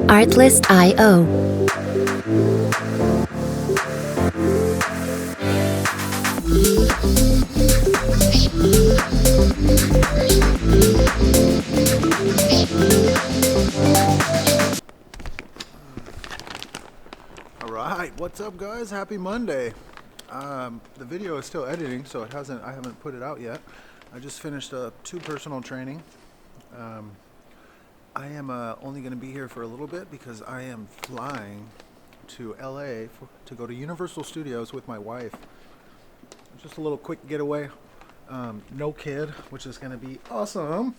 Artlist.io. Alright, what's up guys? Happy Monday. The video is still editing, so I haven't put it out yet. I just finished two personal training. I am only going to be here for a little bit because I am flying to LA to go to Universal Studios with my wife. Just a little quick getaway. No kid, which is going to be awesome.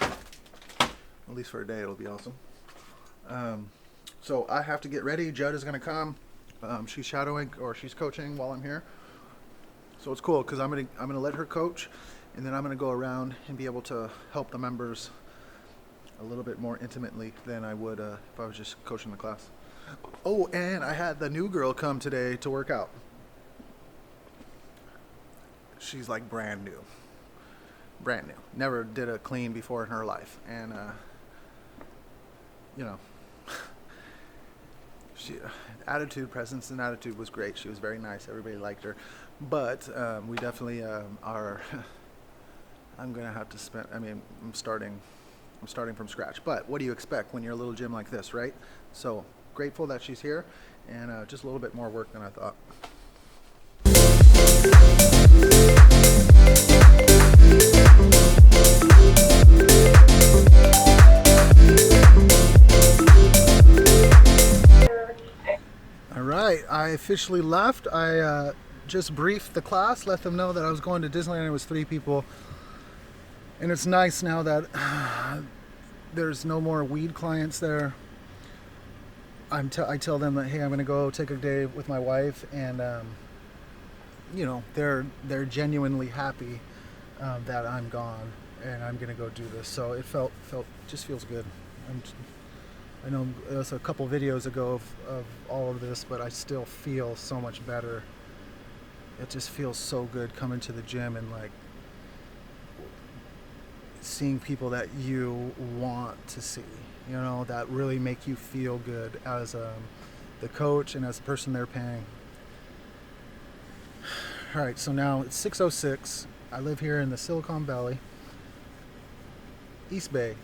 At least for a day it'll be awesome. So I have to get ready. Judd is going to come. She's shadowing or she's coaching while I'm here. So it's cool because I'm gonna let her coach, and then I'm gonna go around and be able to help the members a little bit more intimately than I would if I was just coaching the class. Oh, and I had the new girl come today to work out. She's like brand new. Never did a clean before in her life, and you know. Presence and attitude was great. She was very nice. Everybody liked her. But we definitely are. I'm gonna have to spend. I'm starting from scratch. But what do you expect when you're a little gym like this, right? So grateful that she's here, and just a little bit more work than I thought. Alright, I officially left. I just briefed the class, let them know that I was going to Disneyland. It was 3 people. And it's nice now that there's no more weed clients there. I tell them that, hey, I'm going to go take a day with my wife, and they're genuinely happy that I'm gone and I'm going to go do this. So it just feels good. I know it was a couple videos ago of all of this, but I still feel so much better. It just feels so good coming to the gym and like seeing people that you want to see, that really make you feel good as the coach and as the person they're paying. All right, so now it's 6:06. I live here in the Silicon Valley, East Bay,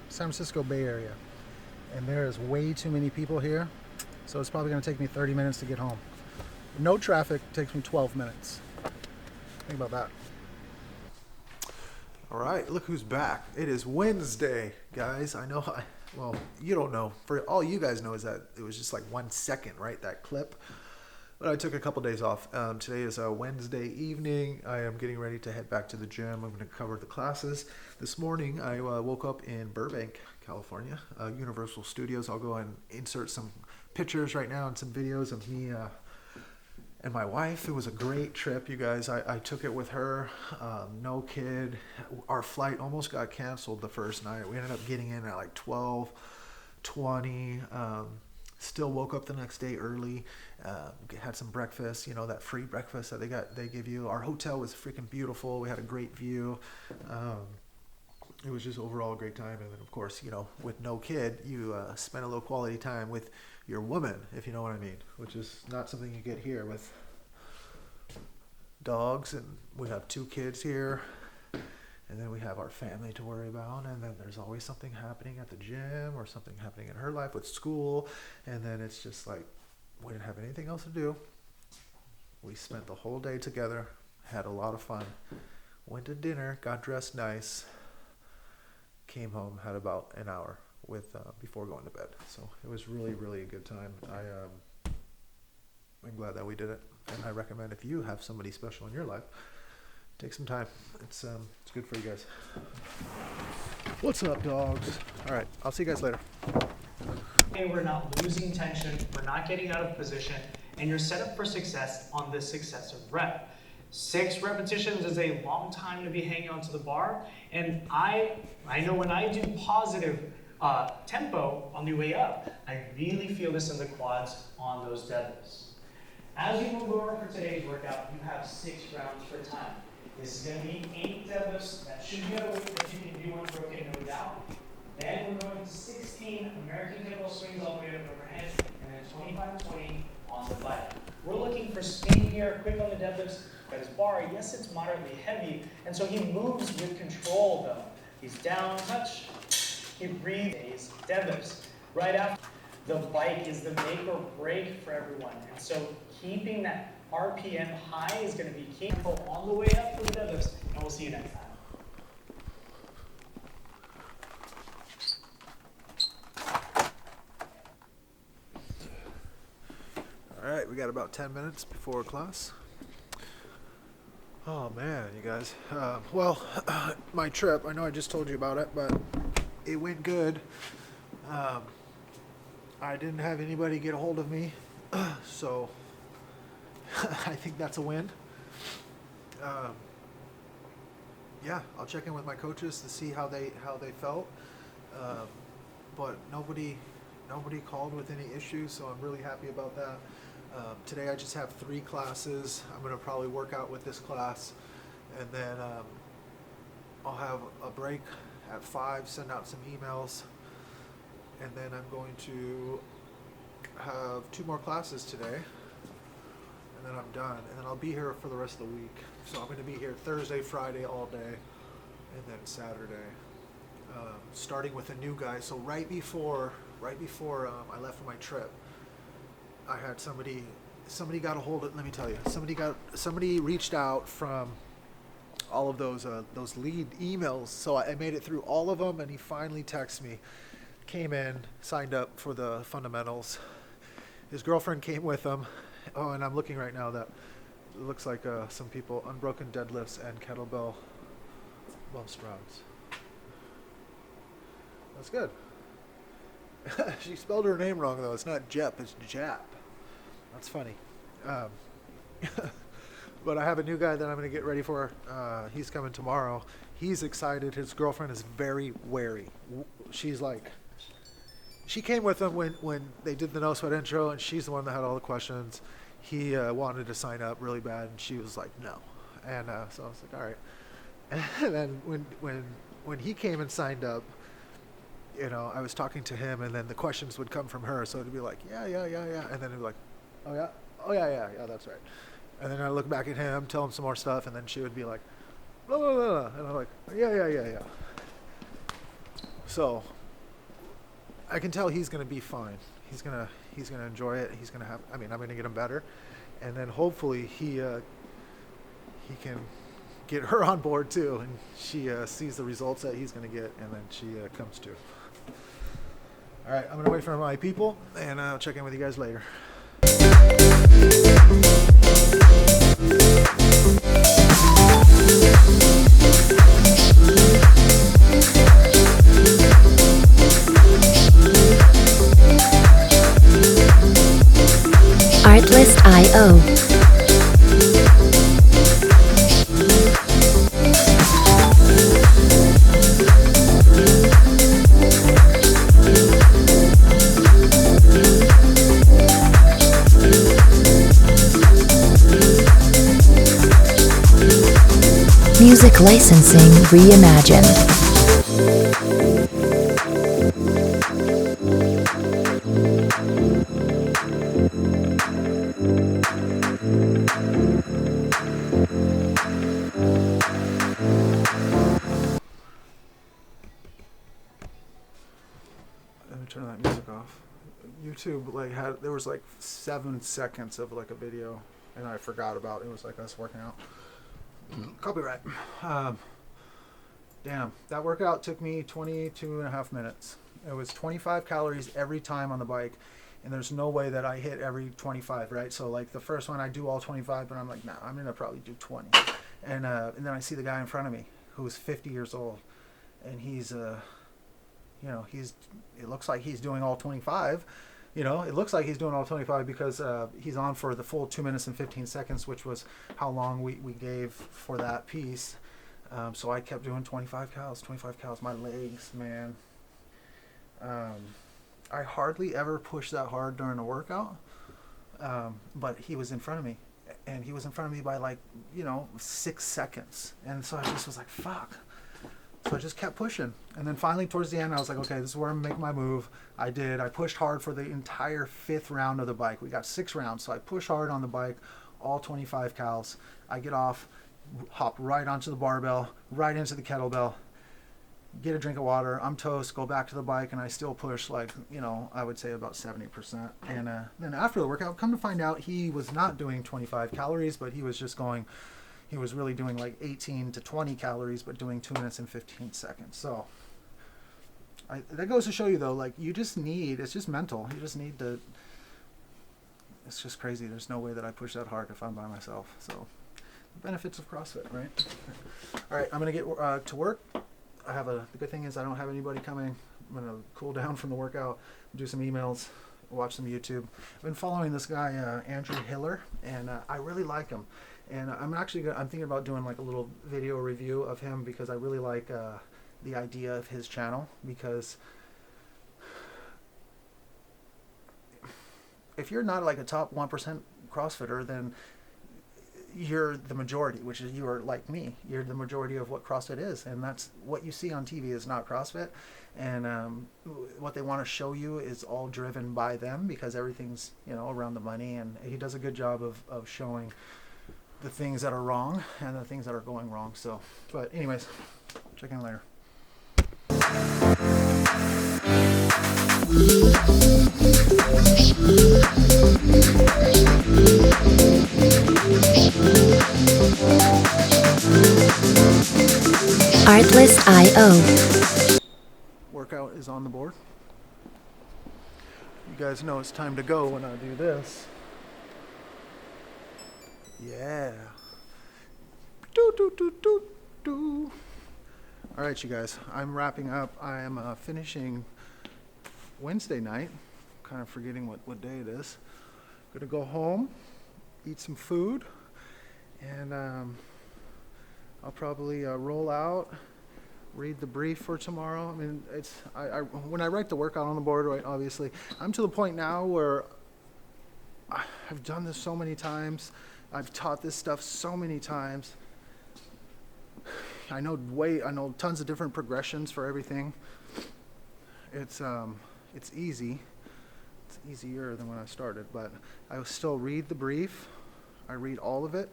San Francisco Bay Area. And there is way too many people here, so it's probably going to take me 30 minutes to get home. No traffic takes me 12 minutes. Think about that. All right, look who's back. It is Wednesday, guys. I know, well, you don't know. For all you guys know is that it was just like 1 second, right, that clip. But I took a couple days off. Today is a Wednesday evening. I am getting ready to head back to the gym. I'm going to cover the classes. This morning, I woke up in Burbank, California, Universal Studios. I'll go and insert some pictures right now and some videos of me and my wife. It was a great trip, you guys. I took it with her. No kid. Our flight almost got canceled the first night. We ended up getting in at like 12:20. Still woke up the next day early, had some breakfast, that free breakfast that they give you. Our hotel was freaking beautiful. We had a great view. It was just overall a great time. And then, of course, with no kid, you spend a little quality time with your woman, if you know what I mean, which is not something you get here with dogs. And we have 2 kids here. And then we have our family to worry about, and then there's always something happening at the gym or something happening in her life with school, and then it's just like we didn't have anything else to do. We spent the whole day together, had a lot of fun, went to dinner, got dressed nice, came home, had about an hour before going to bed. So it was really, really a good time. I'm glad that we did it, and I recommend if you have somebody special in your life, take some time. It's good for you guys. What's up, dogs? All right, I'll see you guys later. We're not losing tension, we're not getting out of position, and you're set up for success on this successive rep. 6 repetitions is a long time to be hanging onto the bar, and I know when I do positive tempo on the way up, I really feel this in the quads on those deadlifts. As you move over for today's workout, you have 6 rounds per time. This is going to be 8 deadlifts. That should be a weight that you can do unbroken, no doubt. Then we're going to 16 American kettlebell swings all the way up overhead, and then 25-20 on the bike. We're looking for speed here, quick on the deadlifts. Got his bar, yes, it's moderately heavy, and so he moves with control though. He's down, touch, he breathes, deadlifts. Right after, the bike is the make or break for everyone. And so keeping that RPM high is going to be key. Go all the way up for the deadlifts, and we'll see you next time. All right, we got about 10 minutes before class. Oh man, you guys. Well, my trip, I know I just told you about it, but it went good. I didn't have anybody get a hold of me, so I think that's a win. Yeah, I'll check in with my coaches to see how they felt, but nobody called with any issues, so I'm really happy about that. Today I just have 3 classes. I'm going to probably work out with this class, and then I'll have a break at 5, send out some emails, and then I'm going to have 2 more classes today, and then I'm done, and then I'll be here for the rest of the week. So I'm going to be here Thursday, Friday all day, and then Saturday, starting with a new guy. So right before I left for my trip, I had somebody got a hold of, let me tell you, somebody reached out from all of those lead emails. So I made it through all of them, and he finally texted me, came in, signed up for the fundamentals. His girlfriend came with him. Oh, and I'm looking right now that it looks like some people, unbroken deadlifts and kettlebell bump rounds. That's good. She spelled her name wrong though. It's not Jep, it's Jap. That's funny. But I have a new guy that I'm going to get ready for. He's coming tomorrow. He's excited. His girlfriend is very wary. She's like, she came with him when they did the No Sweat intro, and she's the one that had all the questions. He wanted to sign up really bad, and she was like, no. And so I was like, all right. And then when he came and signed up, you know, I was talking to him, and then the questions would come from her. So it'd be like, yeah. And then it'd be like, oh yeah, that's right. And then I look back at him, tell him some more stuff, and then she would be like, blah, blah, blah. And I'm like, yeah. So I can tell he's going to be fine. He's going to enjoy it. He's going to I'm going to get him better. And then hopefully he can get her on board too. And she sees the results that he's going to get, and then she comes too. All right, I'm going to wait for my people, and I'll check in with you guys later. Artlist.io. Music licensing reimagined. Let me turn that music off. YouTube there was like 7 seconds of like a video, and I forgot about it. It was like us working out. Copyright. Damn, that workout took me 22 and a half minutes. It was 25 calories every time on the bike, and there's no way that I hit every 25, right? So like the first one I do all 25, but I'm like, nah, I'm gonna probably do 20. And then I see the guy in front of me who's 50 years old, and he's it looks like he's doing all 25. You know, it looks like he's doing all 25 because he's on for the full 2 minutes and 15 seconds, which was how long we gave for that piece. So I kept doing 25 cows. My legs, man. I hardly ever push that hard during a workout. but he was in front of me, and he was in front of me by like, 6 seconds. And so I just was like, fuck. So I just kept pushing. And then finally towards the end, I was like, okay, this is where I'm making my move. I did. I pushed hard for the entire 5th round of the bike. We got 6 rounds. So I push hard on the bike, all 25 cals. I get off, hop right onto the barbell, right into the kettlebell, get a drink of water. I'm toast, go back to the bike, and I still push like, I would say about 70%. And then after the workout, come to find out he was not doing 25 calories, but he was really doing like 18 to 20 calories, but doing 2 minutes and 15 seconds. So that goes to show you though, like it's just mental. You just need to, it's just crazy. There's no way that I push that hard if I'm by myself. So the benefits of CrossFit, right? All right, I'm going to get to work. The good thing is I don't have anybody coming. I'm going to cool down from the workout, do some emails, watch some YouTube. I've been following this guy, Andrew Hiller, and I really like him. And I'm thinking about doing like a little video review of him because I really like the idea of his channel, because if you're not like a top 1% CrossFitter, then you're the majority, which is you are like me. You're the majority of what CrossFit is, and that's what you see on TV is not CrossFit. And what they want to show you is all driven by them because everything's around the money, and he does a good job of showing the things that are wrong and the things that are going wrong. So, but anyways, check in later. Artlist.io. Workout is on the board. You guys know it's time to go when I do this. Yeah. Do do do do do. All right, you guys. I'm wrapping up. I am finishing Wednesday night. Kind of forgetting what day it is. Gonna go home, eat some food, and I'll probably roll out, read the brief for tomorrow. I mean, when I write the workout on the board, right? Obviously, I'm to the point now where I've done this so many times. I've taught this stuff so many times. I know tons of different progressions for everything. It's easy. It's easier than when I started, but I still read the brief. I read all of it,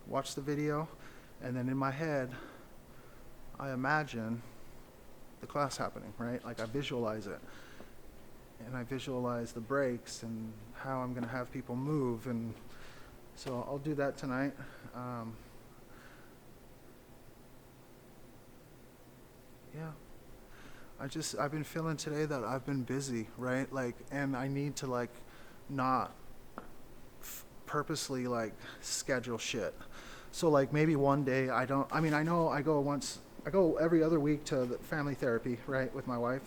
watch the video, and then in my head, I imagine the class happening, right? Like I visualize it. And I visualize the breaks and how I'm going to have people move, and so I'll do that tonight. Yeah. I've been feeling today that I've been busy, right? Like, and I need to like not purposely like schedule shit. So like maybe one day I know I go every other week to the family therapy, right, with my wife,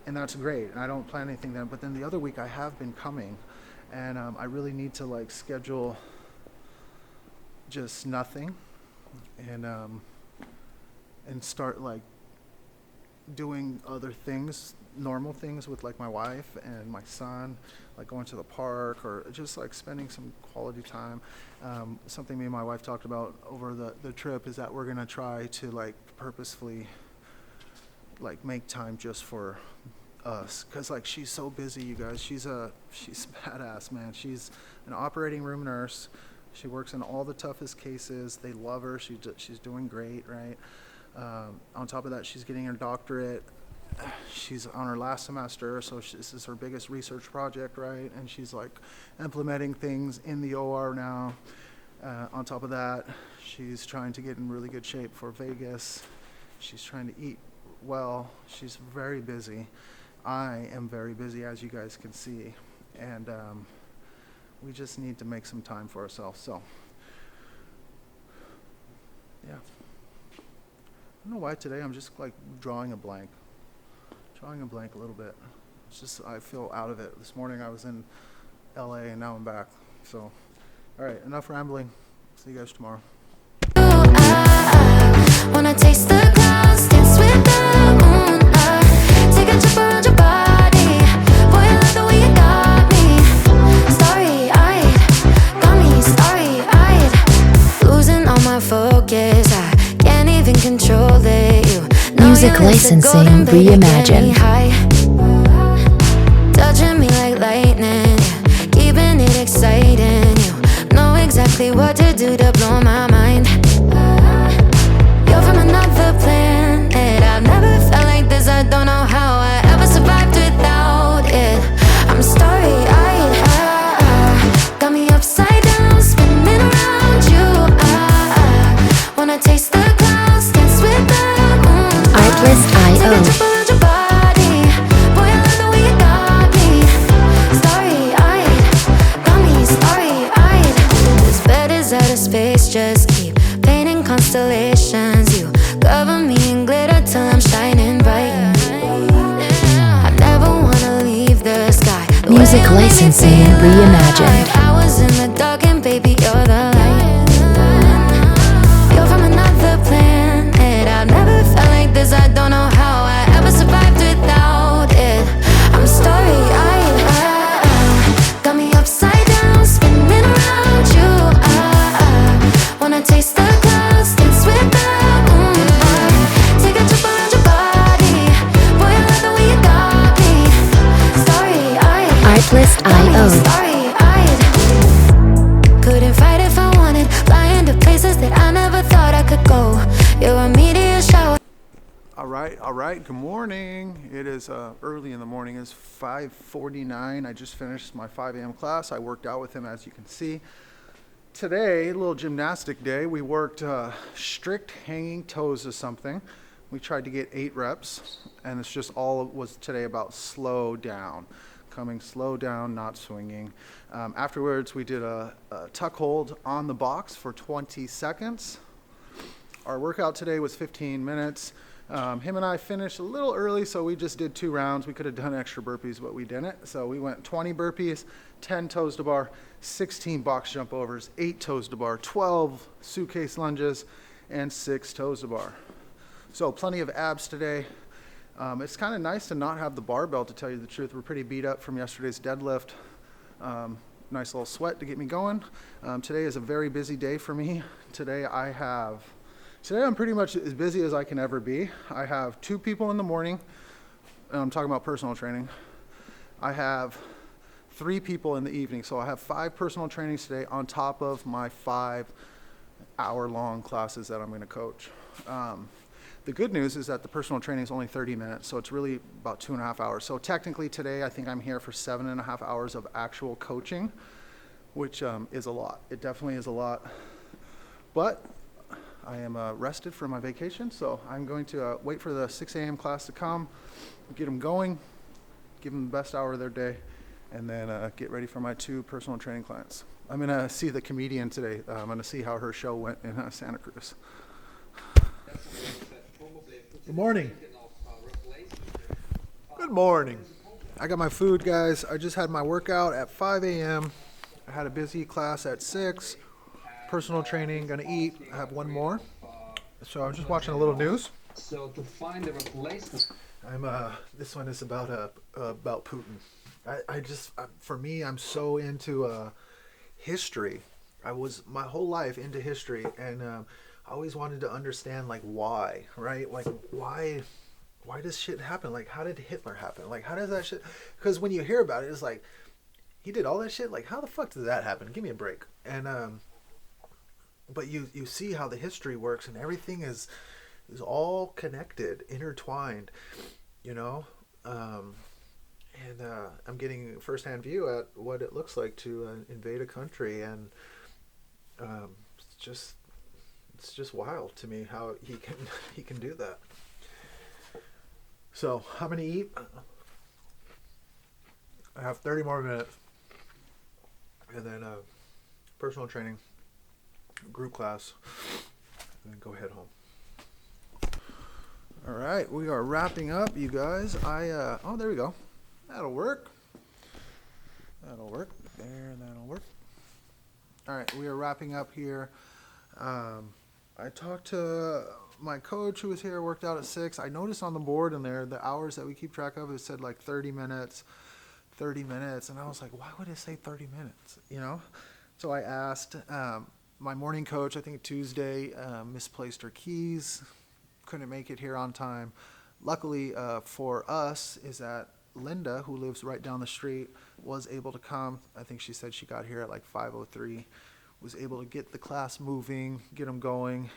and that's great. And I don't plan anything then, but then the other week I have been coming, and I really need to like schedule just nothing, and start like doing other things, normal things with like my wife and my son, like going to the park or just like spending some quality time. Something me and my wife talked about over the trip is that we're gonna try to like purposefully like make time just for us, because like she's so busy, you guys. She's badass, man. She's an operating room nurse. She works in all the toughest cases. They love her. She's doing great, right? On top of that, she's getting her doctorate. She's on her last semester, so this is her biggest research project, right? And she's like implementing things in the OR now. On top of that, she's trying to get in really good shape for Vegas. She's trying to eat well. She's very busy. I am very busy, as you guys can see. And we just need to make some time for ourselves. So, yeah. I don't know why today I'm just like drawing a blank a little bit. It's just, I feel out of it. This morning I was in LA and now I'm back. So, all right, enough rambling. See you guys tomorrow. Wanna taste the clouds, dance with the moon. Take a trip around your body. Boy, I love the way you got me. Sorry, Music licensing reimagined. Touching me like lightning, yeah. Keeping it exciting. You know exactly what to do to blow my mind. You're from another planet. I've never felt like this. I don't know how I ever survived without it. I'm starry-eyed. Got me upside down, spinning around you. Wanna taste the clouds, dance with the moon. Artlist Take a IO. trip around your body. Boy, I love the way you got me. Starry-eyed, got me starry-eyed. This bed is out of space, just keep painting constellations. You cover me in glitter till I'm shining bright. I never wanna leave the sky. The way Music you make me licensing feel reimagined. alive. I was in the dark and baby, you're the light. You're from another planet. I've never felt like this. I don't know how I ever survived without it. I'm starry-eyed. Got me upside down, spinning around you. Wanna taste the clouds, dance with the moon. Take a trip around your body. Boy, I love the way you got me. Starry-eyed. Artlist IO. Starry-eyed. Couldn't fight if I wanted. Flying to places that I never thought I could go. You're a meteor shower. All right. Good morning. It is early in the morning. It's 5:49. I just finished my 5 a.m. class. I worked out with him, as you can see. Today, a little gymnastic day. We worked strict hanging toes or something. We tried to get 8 reps, and it's just all it was today about slow down. Coming slow down, not swinging. Afterwards, we did a tuck hold on the box for 20 seconds. Our workout today was 15 minutes. Him and I finished a little early, so we just did 2 rounds. We could have done extra burpees, but we didn't. So we went 20 burpees, 10 toes to bar, 16 box jump overs, 8 toes to bar, 12 suitcase lunges, and 6 toes to bar. So plenty of abs today. It's kind of nice to not have the barbell, to tell you the truth. We're pretty beat up from yesterday's deadlift. Nice little sweat to get me going. Today is a very busy day for me. Today I'm pretty much as busy as I can ever be. I have 2 people in the morning, and I'm talking about personal training. I have 3 people in the evening, so I have 5 personal trainings today on top of my 5-hour-long classes that I'm going to coach. The good news is that the personal training is only 30 minutes, so it's really about 2.5 hours. So technically today, I think I'm here for 7.5 hours of actual coaching, which is a lot. It definitely is a lot. But I am rested from my vacation, so I'm going to wait for the 6 a.m. class to come, get them going, give them the best hour of their day, and then get ready for my 2 personal training clients. I'm going to see the comedian today. I'm going to see how her show went in Santa Cruz. Good morning. Good morning. I got my food, guys. I just had my workout at 5 a.m. I had a busy class at 6. Personal training, gonna eat. I have one more. So I'm just watching a little news. So to find a replacement. This one is about Putin. For me, I'm so into history. I was my whole life into history, and I always wanted to understand, like, why, right? Like, why does shit happen? Like, how did Hitler happen? Like, how does that shit? Because when you hear about it, it's like, he did all that shit. Like, how the fuck did that happen? Give me a break. And but you see how the history works, and everything is all connected, intertwined, you know. And I'm getting firsthand view at what it looks like to invade a country, and it's just wild to me how he can do that. So I'm gonna eat. I have 30 more minutes, and then personal training, group class, and then go head home. All right, we are wrapping up, you guys. Oh, there we go. That'll work. That'll work. There, that'll work. All right, we are wrapping up here. I talked to my coach who was here, worked out at 6. I noticed on the board in there, the hours that we keep track of, it said like 30 minutes. And I was like, why would it say 30 minutes? You know? So I asked my morning coach, I think Tuesday, misplaced her keys. couldn't make it here on time. Luckily for us is that Linda, who lives right down the street, was able to come. I think she said she got here at like 5:03, was able to get the class moving, get them going,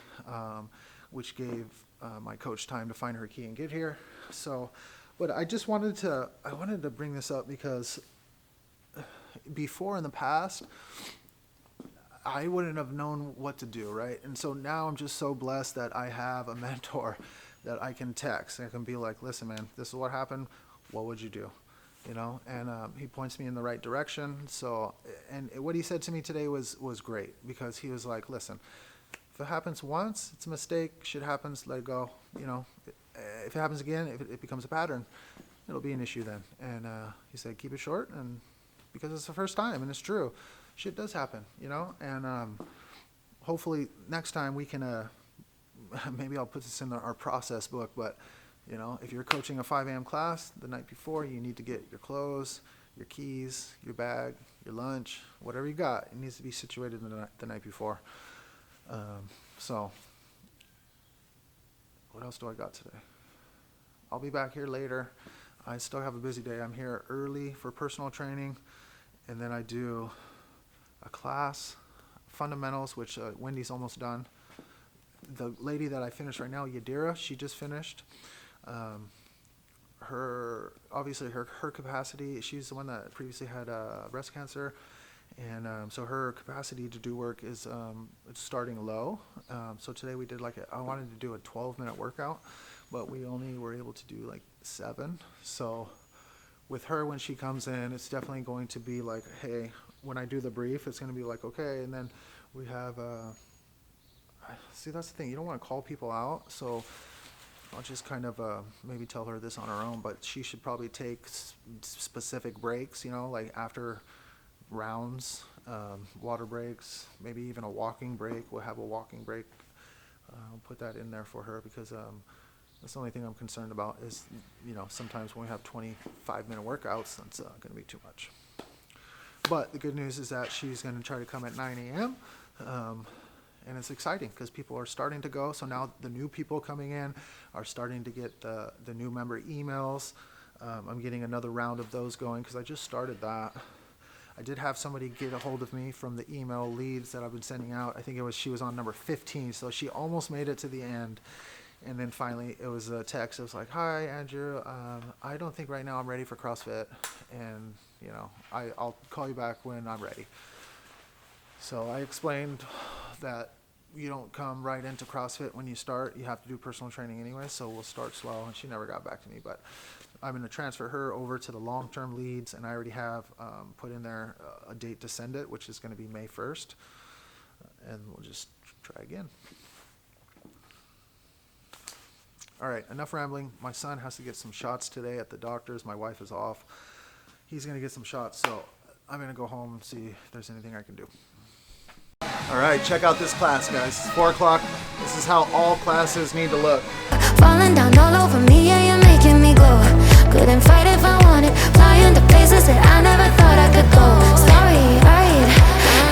which gave my coach time to find her key and get here. So, but I wanted to bring this up because before in the past, I wouldn't have known what to do, right? And so now I'm just so blessed that I have a mentor that I can text. I can be like, listen, man, this is what happened. What would you do? You know, and he points me in the right direction. So, and what he said to me today was great, because he was like, listen, if it happens once, it's a mistake. Shit happens, let it go. You know, if it happens again, if it becomes a pattern, it'll be an issue then. And he said, keep it short, and because it's the first time, and it's true. Shit does happen, you know, and hopefully next time we can, maybe I'll put this in our process book, but, you know, if you're coaching a 5 a.m. class the night before, you need to get your clothes, your keys, your bag, your lunch, whatever you got. It needs to be situated the night before. So, what else do I got today? I'll be back here later. I still have a busy day. I'm here early for personal training, and then I do a class, fundamentals, which Wendy's almost done. The lady that I finished right now, Yadira, she just finished. Her capacity, she's the one that previously had breast cancer, and so her capacity to do work is it's starting low. So today we did I wanted to do a 12-minute workout, but we only were able to do like 7. So with her, when she comes in, it's definitely going to be like, hey, when I do the brief, it's going to be like, okay, and then we have, see, that's the thing, you don't want to call people out, so I'll just kind of maybe tell her this on her own, but she should probably take specific breaks, you know, like after rounds, water breaks, maybe even a walking break. We'll have a walking break. I'll put that in there for her, because that's the only thing I'm concerned about is, you know, sometimes when we have 25-minute workouts, that's going to be too much. But the good news is that she's going to try to come at 9 a.m., and it's exciting because people are starting to go. So now the new people coming in are starting to get the new member emails. I'm getting another round of those going because I just started that. I did have somebody get a hold of me from the email leads that I've been sending out. I think she was on number 15, so she almost made it to the end. And then finally it was a text. It was like, hi, Andrew, I don't think right now I'm ready for CrossFit. And, you know, I'll call you back when I'm ready. So I explained that you don't come right into CrossFit when you start. You have to do personal training anyway, so we'll start slow. And she never got back to me, but I'm going to transfer her over to the long-term leads, and I already have put in there a date to send it, which is going to be May 1st. And we'll just try again. All right, enough rambling. My son has to get some shots today at the doctor's. My wife is off. He's going to get some shots, so I'm going to go home and see if there's anything I can do. All right, check out this class, guys. It's 4 o'clock. This is how all classes need to look. Falling down all over me, yeah, you're making me glow. Couldn't fight if I wanted. Flying to places that I never thought I could go. Starry-eyed,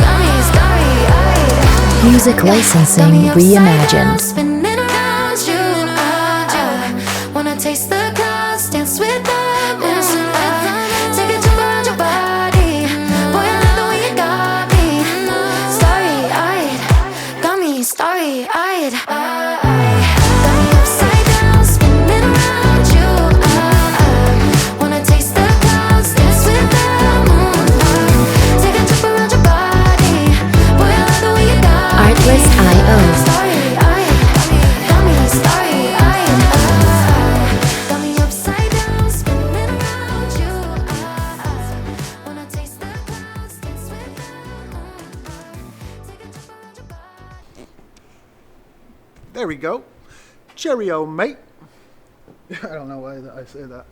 got me starry-eyed. Music licensing reimagined. Spinning around you, wanna taste the clouds, dance with the moon. Take a trip around your body. Boy, I love the way you got me. Starry-eyed, got me starry-eyed. Got me upside down, spinning around you. Wanna taste the clouds, dance with the moon. Take a trip around your body. Boy, I love the way you got me. Artlist.io. Starry-eyed, got me starry-eyed. Got me upside down, spinning around you. Wanna taste the clouds, dance with the moon. Take a trip around your body. There we go. Cheerio, mate. I don't know why I say that.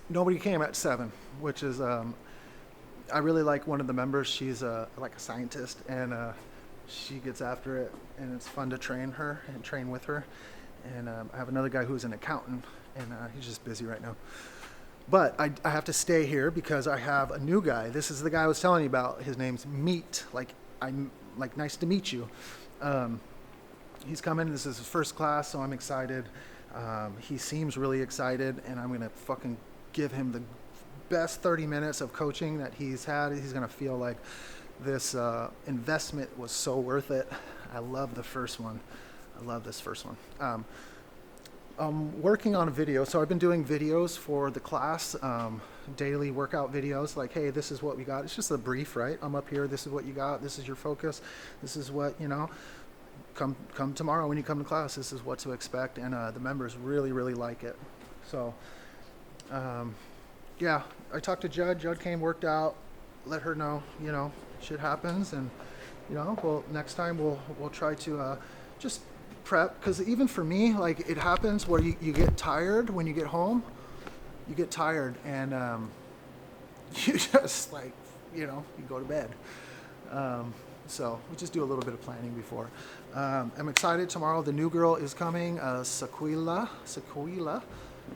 Nobody came at 7, which is, I really like one of the members. She's like a scientist, and she gets after it, and it's fun to train her and train with her. And I have another guy who's an accountant, and he's just busy right now. But I have to stay here because I have a new guy. This is the guy I was telling you about. His name's Meet. Like nice to meet you. he's coming. This is his first class, so I'm excited. He seems really excited, and I'm gonna fucking give him the best 30 minutes of coaching that he's had. He's gonna feel like this investment was so worth it. I love the first one. I love this first one. I'm working on a video, so I've been doing videos for the class, daily workout videos. Like, hey, this is what we got. It's just a brief, right? I'm up here. This is what you got. This is your focus. This is what Come tomorrow when you come to class. This is what to expect, and the members really like it. So, yeah, I talked to Judd. Judd came, worked out, let her know, shit happens, and well, next time we'll try to just prep, because even for me, like, it happens where you get tired when you get home. You get tired, and you just you go to bed. So we just do a little bit of planning before. I'm excited. Tomorrow the new girl is coming, Sequila,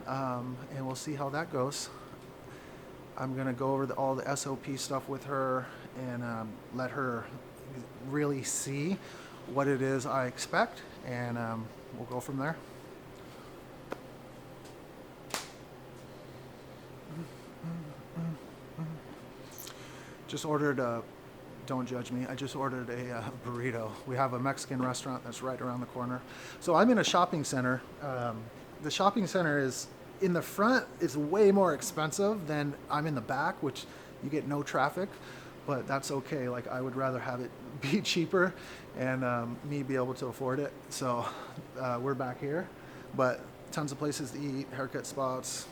and we'll see how that goes. I'm gonna go over all the SOP stuff with her and let her really see what it is I expect, and we'll go from there. Just ordered don't judge me. I just ordered a burrito. We have a Mexican restaurant that's right around the corner. So I'm in a shopping center. The shopping center is in the front. It's way more expensive than I'm in the back, which you get no traffic, but that's okay. Like, I would rather have it be cheaper and me be able to afford it. So we're back here, but tons of places to eat, haircut spots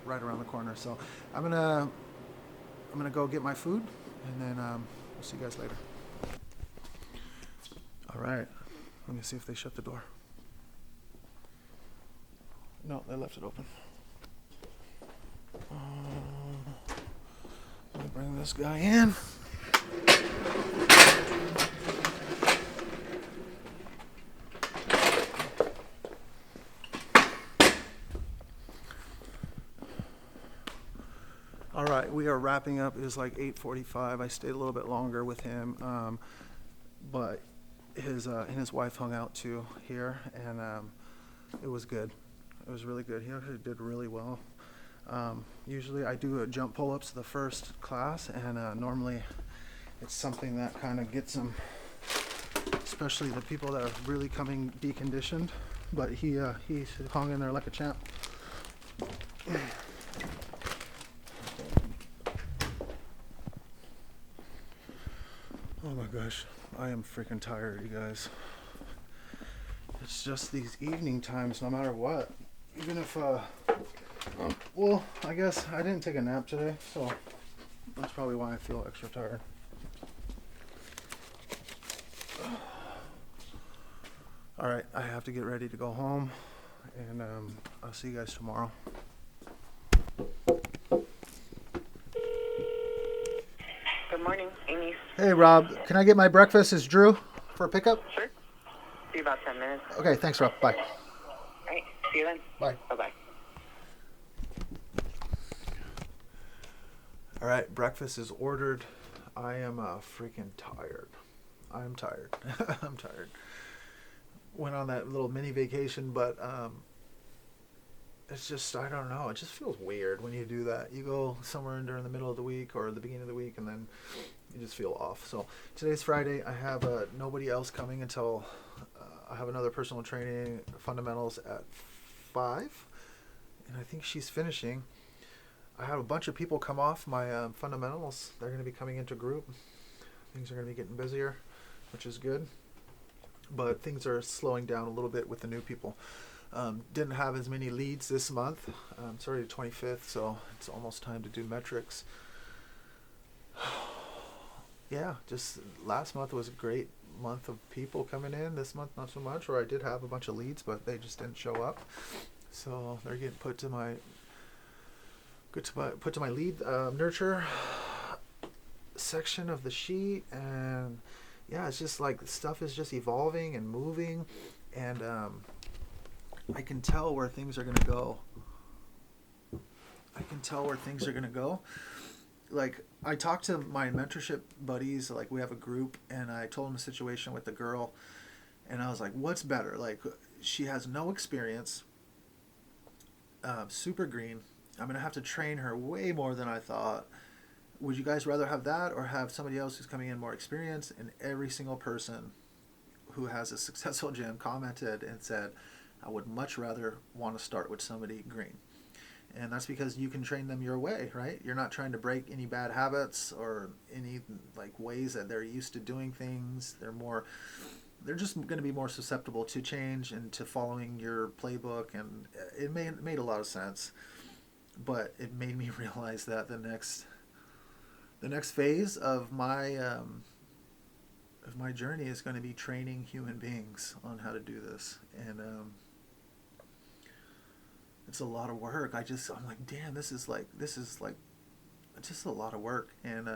right around the corner. So I'm gonna go get my food, and then we'll see you guys later. All right. Let me see if they shut the door. No, they left it open. Let me bring this guy in. All right, we are wrapping up. It was like 8:45. I stayed a little bit longer with him, but his and his wife hung out too here, and it was good. It was really good. He actually did really well. Usually I do jump pull-ups the first class, and normally it's something that kind of gets them, especially the people that are really coming deconditioned. But he hung in there like a champ. Oh my gosh, I am freaking tired, you guys. It's just these evening times, no matter what. Even if, well, I guess I didn't take a nap today, so that's probably why I feel extra tired. All right, I have to get ready to go home, and I'll see you guys tomorrow. Good morning, Amy. Hey, Rob, can I get my breakfast? Is Drew for a pickup? Sure. See you about 10 minutes. Okay, thanks, Rob. Bye. All right. See you then. Bye. Bye-bye. All right, breakfast is ordered. I am freaking tired. I'm tired. I'm tired. Went on that little mini vacation, but it's just, I don't know. It just feels weird when you do that. You go somewhere during the middle of the week or the beginning of the week, and then you just feel off. So today's Friday. I have nobody else coming until I have another personal training fundamentals at 5, and I think she's finishing. I have a bunch of people come off my fundamentals. They're going to be coming into group. Things are going to be getting busier, which is good. But things are slowing down a little bit with the new people. Didn't have as many leads this month. It's already the 25th, so it's almost time to do metrics. Yeah, just last month was a great month of people coming in. This month, not so much. Or I did have a bunch of leads, but they just didn't show up. So they're getting put to my lead nurture section of the sheet, and yeah, it's just like stuff is just evolving and moving, and I can tell where things are gonna go. Like, I talked to my mentorship buddies, like we have a group, and I told them the situation with the girl, And I was like, what's better? Like, she has no experience, super green. I'm gonna have to train her way more than I thought. Would you guys rather have that or have somebody else who's coming in more experienced? And every single person who has a successful gym commented and said, I would much rather want to start with somebody green. And that's because you can train them your way, right? You're not trying to break any bad habits or any like ways that they're used to doing things. They're just going to be more susceptible to change and to following your playbook. And it made a lot of sense, but it made me realize that the next phase of my journey is going to be training human beings on how to do this. And it's a lot of work. I'm like, damn, this is like just a lot of work. And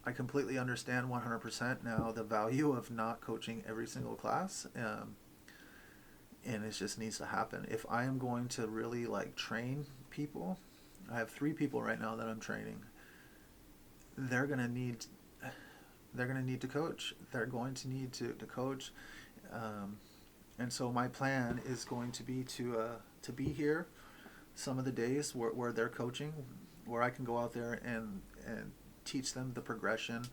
I completely understand 100% now the value of not coaching every single class. And it just needs to happen. If I am going to really like train people, I have 3 people right now that I'm training. They're gonna need to coach. They're going to need to coach. And so my plan is going to be to be here some of the days where they're coaching, where I can go out there and teach them the progression,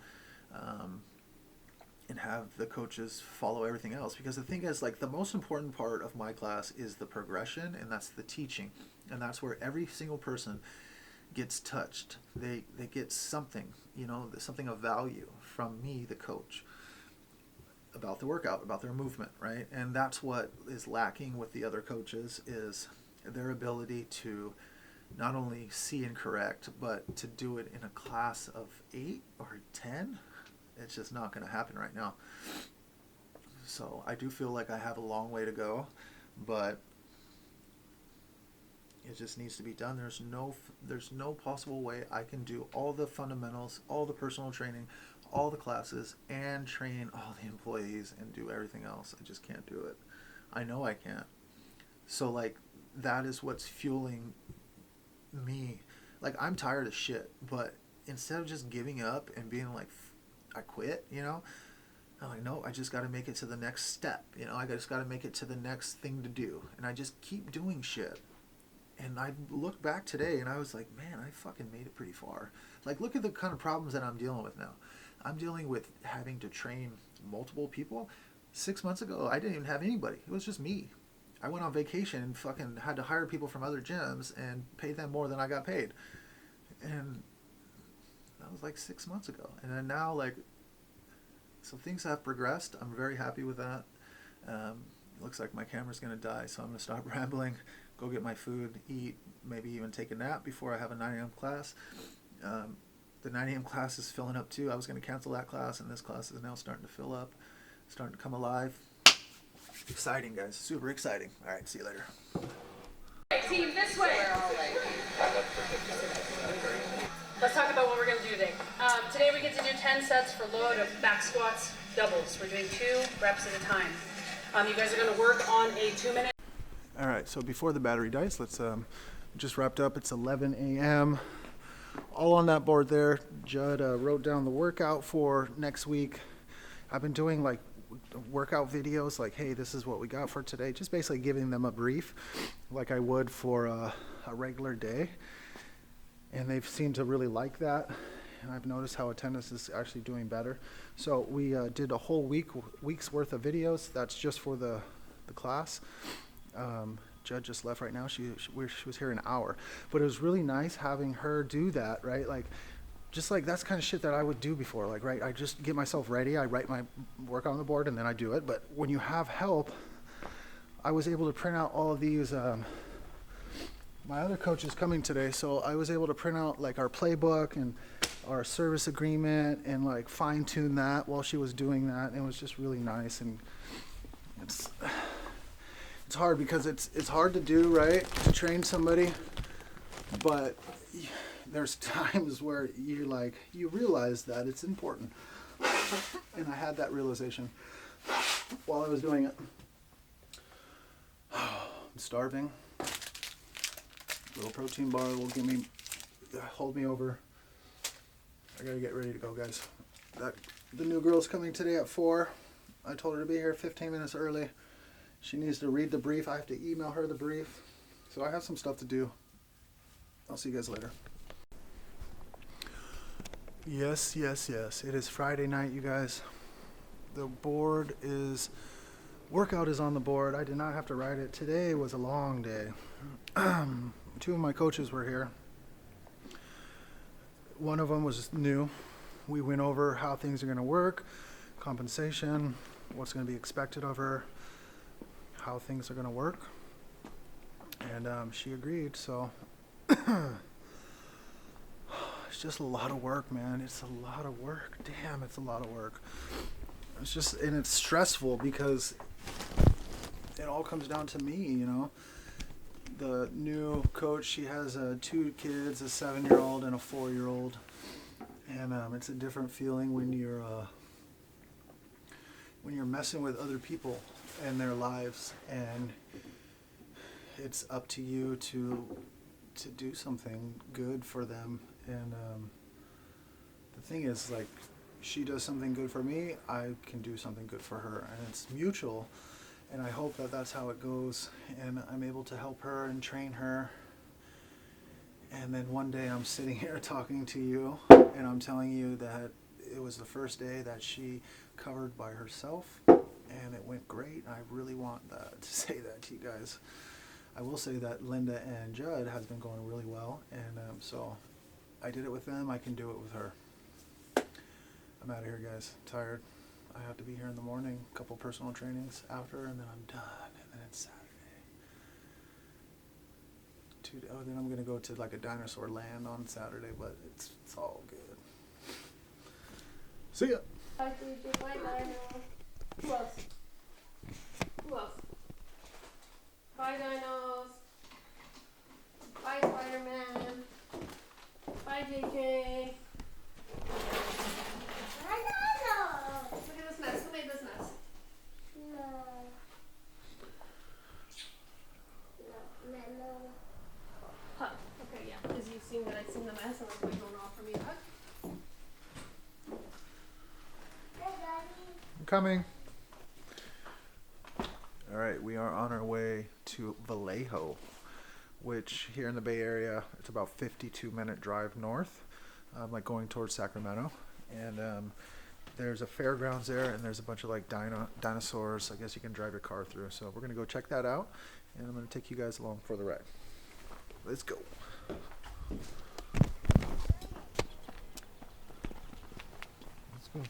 and have the coaches follow everything else. Because the thing is, like, the most important part of my class is the progression, and that's the teaching, and that's where every single person gets touched. They get something, something of value from me, the coach, about the workout, about their movement, right? And that's what is lacking with the other coaches, is their ability to not only see and correct, but to do it in a class of 8 or 10. It's just not going to happen right now. So I do feel like I have a long way to go, but it just needs to be done. There's no possible way I can do all the fundamentals, all the personal training, all the classes, and train all the employees and do everything else. I just can't do it. I know I can't. So like, that is what's fueling me. Like, I'm tired of shit, but instead of just giving up and being like, I quit, I'm like, no, I just got to make it to the next step. I just got to make it to the next thing to do. And I just keep doing shit. And I looked back today and I was like, man, I fucking made it pretty far. Like, look at the kind of problems that I'm dealing with now. I'm dealing with having to train multiple people. 6 months ago, I didn't even have anybody. It was just me. I went on vacation and fucking had to hire people from other gyms and pay them more than I got paid. And that was like 6 months ago. And then now, like, so things have progressed. I'm very happy with that. It looks like my camera's going to die, so I'm going to stop rambling, go get my food, eat, maybe even take a nap before I have a 9 a.m. class. The 9 a.m. class is filling up too. I was going to cancel that class, and this class is now starting to fill up, starting to come alive. Exciting, guys. Super exciting. All right, see you later. Team, this way. Let's talk about what we're going to do today. Today we get to do 10 sets for load of back squats, doubles. We're doing 2 reps at a time. You guys are going to work on a 2-minute. All right, so before the battery dies, let's just wrapped up. It's 11 a.m. All on that board there. Judd wrote down the workout for next week. I've been doing like workout videos, like, hey, this is what we got for today. Just basically giving them a brief, like I would for a regular day. And they've seemed to really like that. And I've noticed how attendance is actually doing better. So we did a whole week's worth of videos. That's just for the class. Judd just left right now. She was here an hour, but it was really nice having her do that, right? Like, just like that's kind of shit that I would do before, like, right? I just get myself ready, I write my work on the board, and then I do it. But when you have help, I was able to print out all of these. My other coach is coming today, so I was able to print out like our playbook and our service agreement and like fine tune that while she was doing that. And it was just really nice. And it's hard because it's hard to do, right? To train somebody, but there's times where you realize that it's important. And I had that realization while I was doing it. I'm starving. Little protein bar will hold me over. I gotta get ready to go, guys. The new girl's coming today at 4. I told her to be here 15 minutes early. She needs to read the brief. I have to email her the brief. So I have some stuff to do. I'll see you guys later. Yes. It is Friday night, you guys. The board is... Workout is on the board. I did not have to write it. Today was a long day. 2 of my coaches were here. One of them was new. We went over how things are going to work, compensation, what's going to be expected of her, how things are going to work. And she agreed, so it's just a lot of work, man. It's a lot of work. Damn, it's a lot of work. It's just, and it's stressful because it all comes down to me, you know. The new coach, she has 2 kids, a 7-year-old and a 4-year-old. And it's a different feeling when you're messing with other people and their lives, and it's up to you to do something good for them. And the thing is, like, she does something good for me, I can do something good for her, and it's mutual. And I hope that that's how it goes, and I'm able to help her and train her. And then one day I'm sitting here talking to you, and I'm telling you that it was the first day that she covered by herself, and it went great. I really want that to say that to you guys. I will say that Linda and Judd has been going really well, and so I did it with them. I can do it with her. I'm out of here, guys. I'm tired. I have to be here in the morning, a couple personal trainings after, and then I'm done, and then it's Saturday. Then I'm gonna go to like a dinosaur land on Saturday, but it's all good. See ya. Bye, DJ. Bye, Dino. Who else? Who else? Bye, Dinos. Bye, Spider-Man. Bye, JJ. Look at this mess. Who made this mess? Huh. Okay, yeah. Because you've seen that I've seen the mess and it's like going off for me. I'm coming. All right, we are on our way to Vallejo, which here in the Bay Area, it's about 52-minute drive north, like going towards Sacramento. And there's a fairgrounds there, and there's a bunch of like dinosaurs. I guess you can drive your car through. So we're gonna go check that out, and I'm gonna take you guys along for the ride. Let's go. Let's go.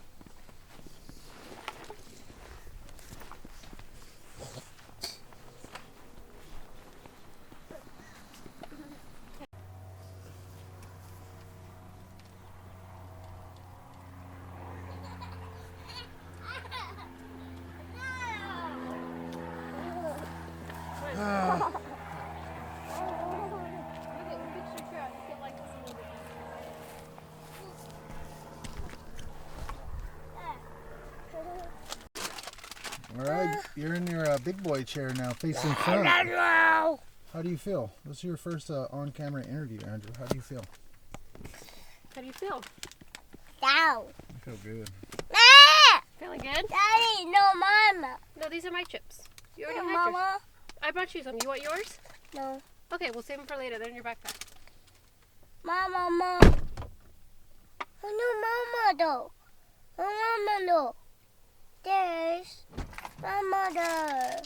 All right, you're in your big boy chair now, facing front. How do you feel? This is your first on-camera interview, Andrew. How do you feel? How do you feel? Down. I feel good. Feeling good? Daddy, no, Mama. No, these are my chips. You already No, had yours. Mama. I brought you some. You want yours? No. Okay, we'll save them for later. They're in your backpack. Mama, Mama. Oh, no, Mama, though. No, Mama, no. There's my mother.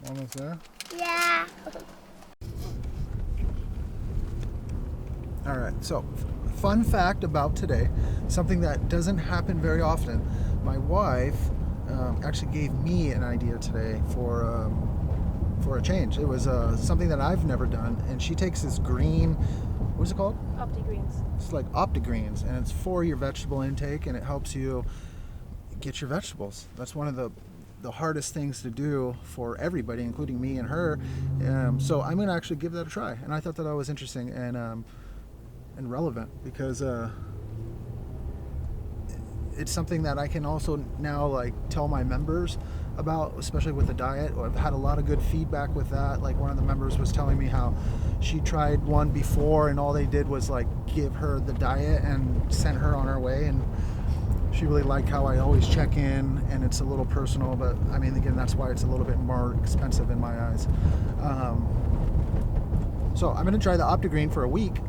Mama's there? Yeah. All right, so fun fact about today, something that doesn't happen very often. My wife actually gave me an idea today for a change. It was something that I've never done, and she takes this green, what is it called? OptiGreens. It's like OptiGreens, and it's for your vegetable intake, and it helps you get your vegetables. That's one of the hardest things to do for everybody, including me and her. So I'm gonna actually give that a try, and I thought that was interesting and relevant because it's something that I can also now like tell my members about, especially with the diet. I've had a lot of good feedback with that. Like one of the members was telling me how she tried one before and all they did was like give her the diet and sent her on her way, and She really liked how I always check in, and it's a little personal, but I mean, again, that's why it's a little bit more expensive in my eyes. So I'm gonna try the OptiGreen for a week,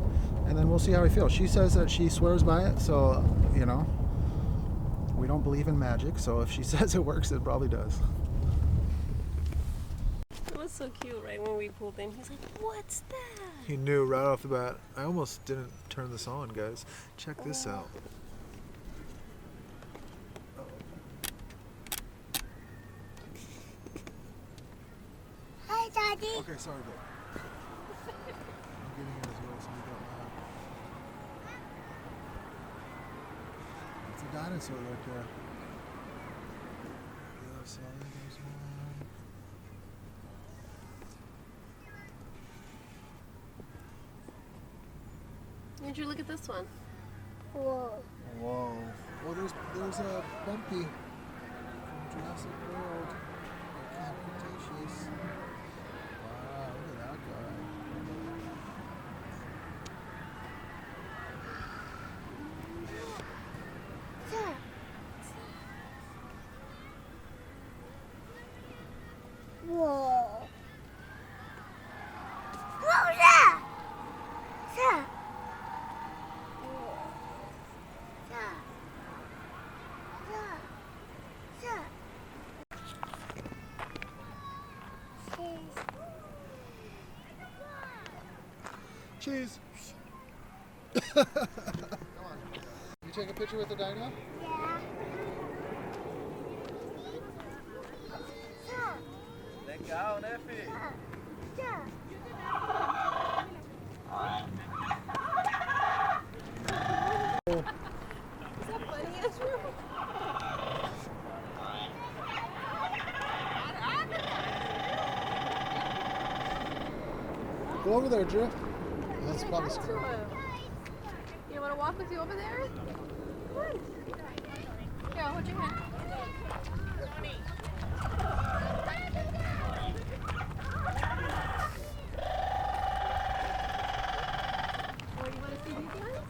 and then we'll see how I feel. She says that she swears by it, so you know, we don't believe in magic. So if she says it works, it probably does. It was so cute, right when we pulled in. He's like, "What's that?" He knew right off the bat. I almost didn't turn this on, guys. Check this out. Hi, Daddy. Okay, sorry, babe. I'm getting it as well, so we don't It's a dinosaur right there. The other side, there's one. Andrew, look at this one. Whoa. Whoa. Well, there's a Bumpy from Jurassic World. Camp Cretaceous. Wow, look at that guy. Sir. Whoa. Whoa, sir. Sir. Whoa. Sir. Sir. Sir. Cheese. Come on. You take a picture with the dino? Yeah. Sir. Legal, né, filho? Sir. Is that funny, Andrew? Go over there, Drew. That's probably Talk to scary. him. You want to walk with you over there? Come on. Here, I'll hold your hand. Oh, you want to see these ones?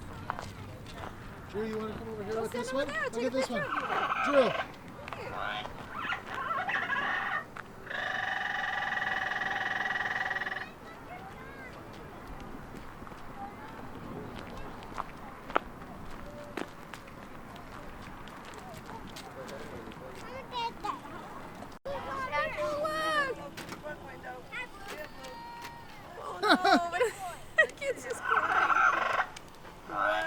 Drew, you want to come over here Go with stand this over one? there, Look take at a this picture one. of you. Drew. Oh, the kid's just crying. Wow.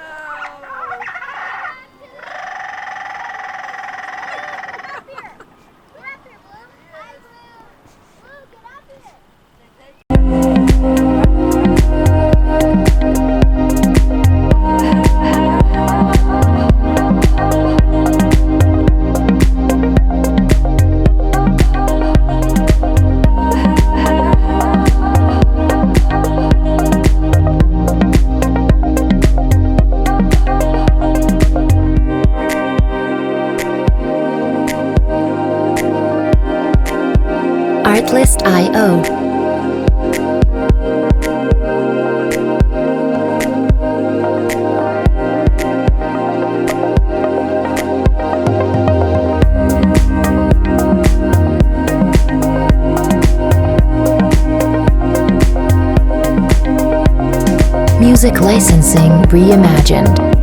Artlist.io. Music licensing reimagined.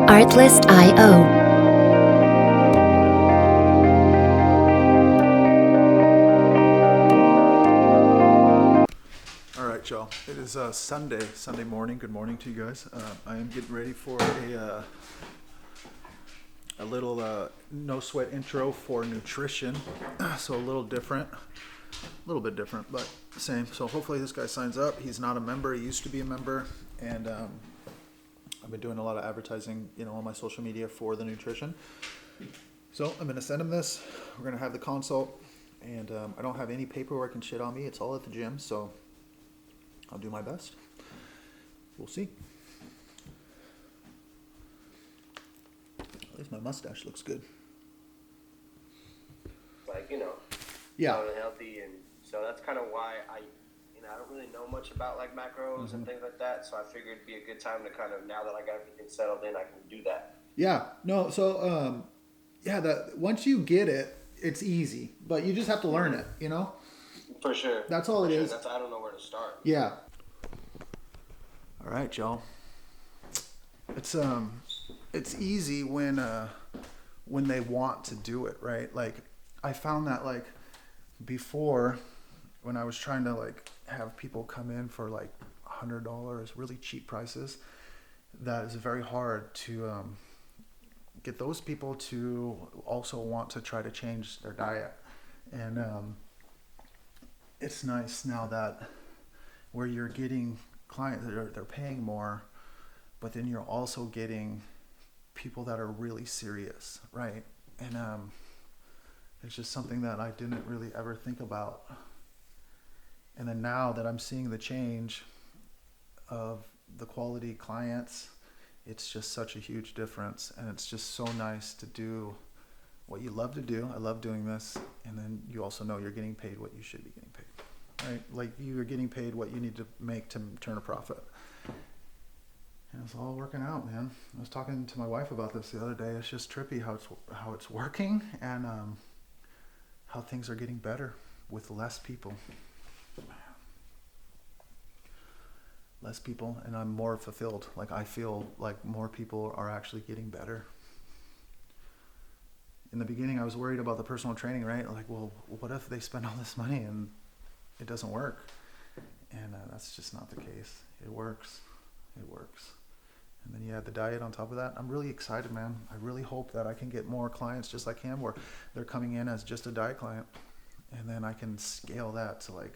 Artlist.io. All right, y'all. It is Sunday morning. Good morning to you guys. I am getting ready for a little no sweat intro for nutrition. So a little bit different, but same. So hopefully this guy signs up. He's not a member. He used to be a member, and I've been doing a lot of advertising, on my social media for the nutrition. So I'm gonna send him this. We're gonna have the consult, and I don't have any paperwork and shit on me. It's all at the gym, so I'll do my best. We'll see. At least my mustache looks good. Like, Yeah. healthy, and so that's kind of why I don't really know much about like macros and things like that. So I figured it'd be a good time to kind of, now that I got everything settled in, I can do that. Yeah. No. So that once you get it, it's easy, but you just have to learn it. For sure. That's all it is. I don't know where to start. Yeah. All right, Joe. It's easy when they want to do it, right? Like I found that like before when I was trying to like have people come in for like $100, really cheap prices, that is very hard to get those people to also want to try to change their diet. And it's nice now that where you're getting clients that they're paying more, but then you're also getting people that are really serious, right? And it's just something that I didn't really ever think about. And then now that I'm seeing the change of the quality clients, it's just such a huge difference. And it's just so nice to do what you love to do. I love doing this. And then you also know you're getting paid what you should be getting paid, right? Like you're getting paid what you need to make to turn a profit. And it's all working out, man. I was talking to my wife about this the other day. It's just trippy how it's working, and how things are getting better with less people. Less people, and I'm more fulfilled. Like I feel like more people are actually getting better. In the beginning, I was worried about the personal training, right? Like, well, what if they spend all this money and it doesn't work? And that's just not the case. It works. It works. And then you add the diet on top of that. I'm really excited, man. I really hope that I can get more clients just like him, where they're coming in as just a diet client, and then I can scale that to like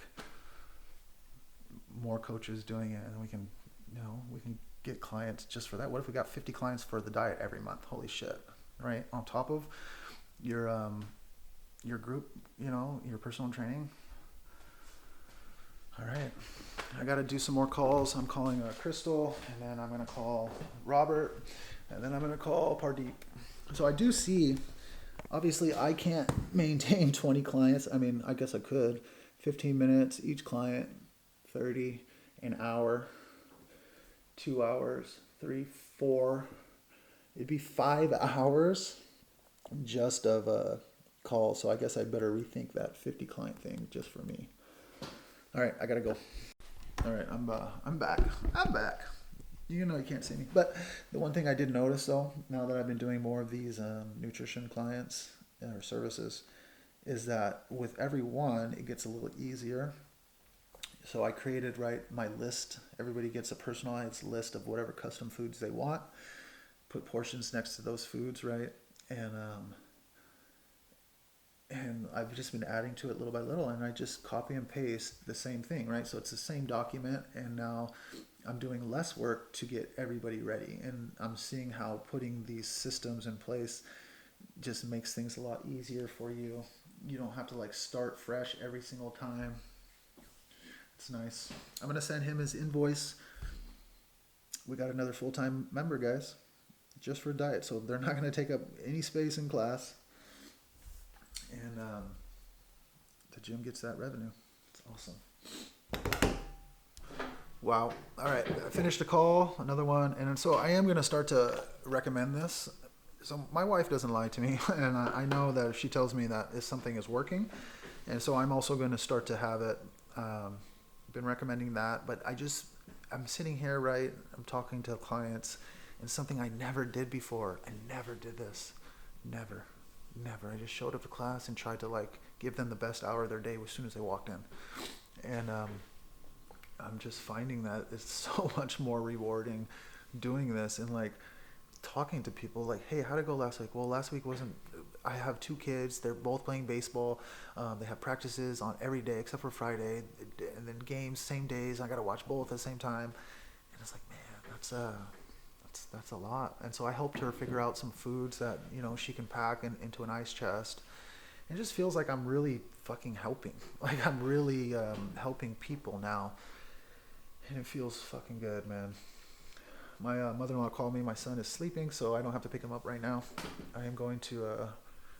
more coaches doing it, and we can get clients just for that. What if we got 50 clients for the diet every month? Holy shit, right? On top of your group, your personal training. All right, I got to do some more calls. I'm calling Crystal, and then I'm going to call Robert, and then I'm going to call Pardeep. So I do see, obviously I can't maintain 20 clients. I mean, I guess I could. 15 minutes each client, 30, an hour, 2 hours, 3, 4. It'd be 5 hours just of a call. So I guess I'd better rethink that 50 client thing just for me. All right, I gotta go. All right, I'm back. I'm back. You can't see me. But the one thing I did notice though, now that I've been doing more of these nutrition clients or services, is that with every one, it gets a little easier. So I created my list. Everybody gets a personalized list of whatever custom foods they want. Put portions next to those foods, right? And I've just been adding to it little by little, and I just copy and paste the same thing, right? So it's the same document, and now I'm doing less work to get everybody ready. And I'm seeing how putting these systems in place just makes things a lot easier for you. You don't have to like start fresh every single time. It's nice. I'm going to send him his invoice. We got another full-time member, guys, just for diet. So they're not going to take up any space in class. And the gym gets that revenue. It's awesome. Wow. All right. I finished a call, another one. And so I am going to start to recommend this. So my wife doesn't lie to me. And I know that if she tells me that if something is working. And so I'm also going to start to have it. Been recommending that. But I'm sitting here, right? I'm talking to clients. And something I never did before. I never did this. Never. I just showed up to class and tried to like give them the best hour of their day as soon as they walked in. And I'm just finding that it's so much more rewarding doing this and like talking to people like, hey, how'd it go last week? Well, last week I have 2 kids. They're both playing baseball. They have practices on every day except for Friday, and then games same days. I got to watch both at the same time. And it's like, man, that's a lot. And so I helped her figure out some foods that, you know, she can pack into an ice chest. It just feels like I'm really fucking helping. Like I'm really helping people now. And it feels fucking good, man. My mother-in-law called me. My son is sleeping, so I don't have to pick him up right now. I am going to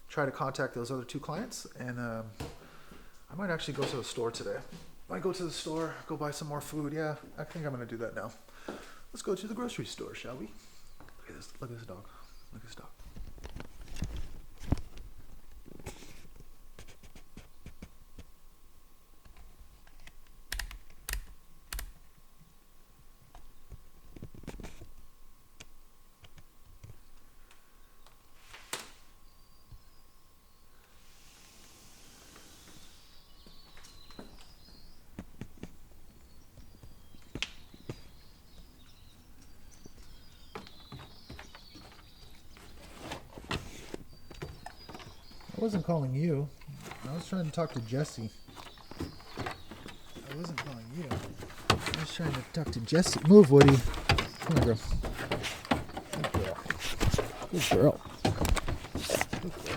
try to contact those other 2 clients, and I might actually go to the store today. I might go to the store, go buy some more food. Yeah, I think I'm going to do that now. Let's go to the grocery store, shall we? Look at this. Look at this dog. Look at this dog. I wasn't calling you. I was trying to talk to Jesse. I wasn't calling you. I was trying to talk to Jesse. Move, Woody. Come on, girl. Good girl. Good girl. Good girl.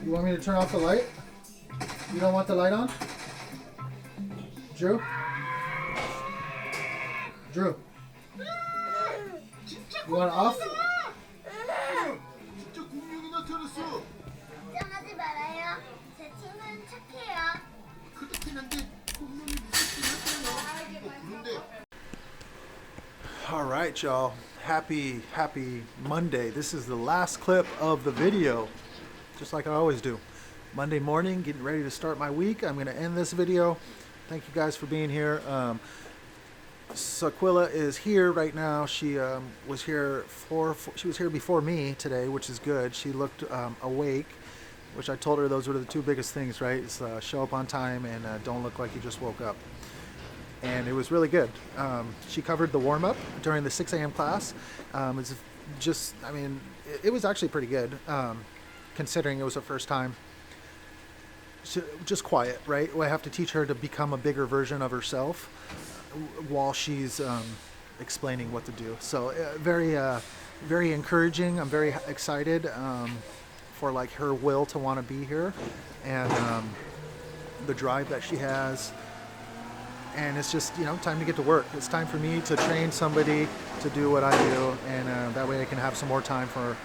You want me to turn off the light? You don't want the light on? Drew? Drew? You want it off? 걱정하지 말아요. 제 친구는 착해요. All right, y'all. Happy Monday. This is the last clip of the video, just like I always do. Monday morning, getting ready to start my week. I'm going to end this video. Thank you guys for being here. Sequilla is here right now. She was here before me today, which is good. She looked awake, which I told her those were the 2 biggest things, right? Is show up on time and don't look like you just woke up. And it was really good. She covered the warm-up during the 6 a.m. class. It's just, I mean, it was actually pretty good, considering it was her first time. Just quiet, right? I have to teach her to become a bigger version of herself while she's explaining what to do. So very encouraging. I'm very excited for like her will to want to be here, and the drive that she has. And it's just, you know, time to get to work. It's time for me to train somebody to do what I do, and that way I can have some more time for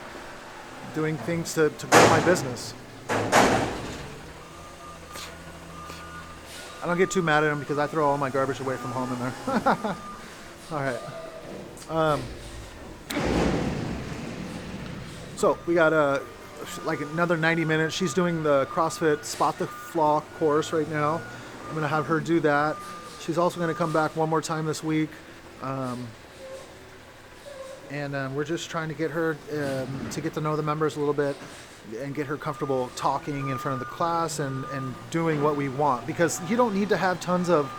doing things to grow my business. I don't get too mad at him because I throw all my garbage away from home in there. All right. So we got like another 90 minutes. She's doing the CrossFit Spot the Flaw course right now. I'm going to have her do that. She's also going to come back one more time this week. And we're just trying to get her to get to know the members a little bit and get her comfortable talking in front of the class and doing what we want. Because you don't need to have tons of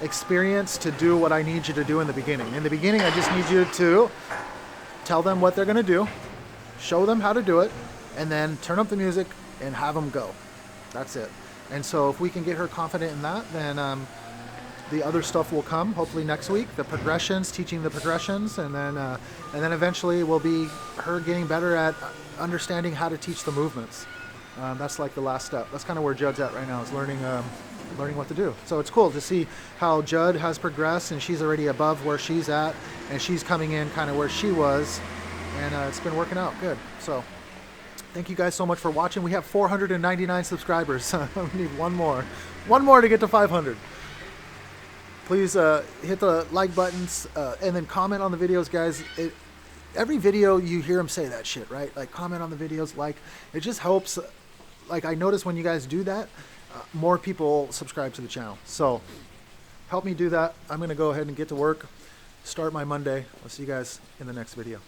experience to do what I need you to do in the beginning. In the beginning, I just need you to tell them what they're going to do, show them how to do it, and then turn up the music and have them go. That's it. And so if we can get her confident in that, then the other stuff will come hopefully next week. The progressions, teaching the progressions, and then eventually will be her getting better at understanding how to teach the movements. That's like the last step. That's kind of where Judd's at right now, is learning what to do. So it's cool to see how Judd has progressed, and she's already above where she's at, and she's coming in kind of where she was, and it's been working out good. So thank you guys so much for watching. We have 499 subscribers. We need one more to get to 500. Please hit the like buttons and then comment on the videos, guys. Every video you hear them say that shit, right? Like, comment on the videos, like, it just helps. Like, I notice when you guys do that, more people subscribe to the channel. So help me do that. I'm going to go ahead and get to work, start my Monday. I'll see you guys in the next video.